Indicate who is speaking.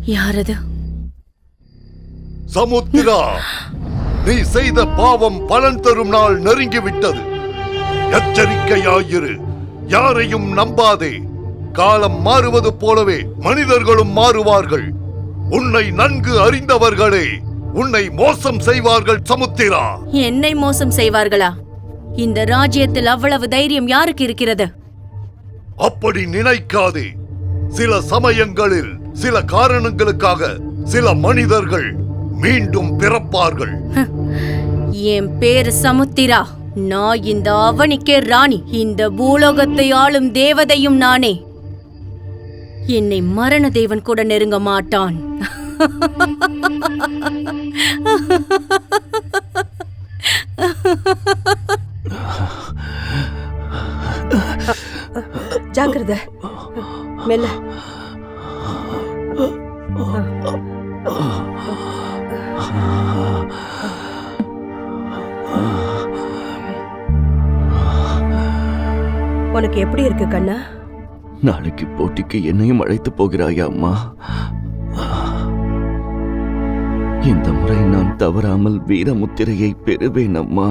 Speaker 1: யாரது?
Speaker 2: சமுத்திரா, நீ செய்த பாவம் பலன் தரும் நாள் நெருங்கிவிட்டது. எச்சரிக்கையாயிரு, யாரையும் நம்பாதே. காலம் மாறுவது போலவே மனிதர்களும் மாறுவார்கள். உன்னை நன்கு அறிந்தவர்களே உன்னை மோசம் செய்வார்கள். சமுத்திரா,
Speaker 1: என்னை மோசம் செய்வார்களா? இந்த ராஜ்யத்தில் அவ்வளவு தைரியம் யாருக்கு இருக்கிறது?
Speaker 2: அப்படி நினைக்காதே. சில சமயங்களில் சில காரணங்களுக்காக சில மனிதர்கள் மீண்டும் பிறப்பார்கள்.
Speaker 1: என் பேரு சமுத்திரா. நான் இந்த அவனிக்கே ராணி. இந்த பூலோகத்தை ஆளும் தேவதையும் நானே. என்னை மரண தேவன் கூட நெருங்க மாட்டான்.
Speaker 3: ஜாக்கிரதை, மெல்ல. உனக்கு எப்படி இருக்கு கண்ணா?
Speaker 4: நாளைக்கு போட்டிக்கு என்னையும் அழைத்து போகிறாயா அம்மா? இந்த முறை நான் தவறாமல் வீரமுத்திரையை பெறுவேன் அம்மா.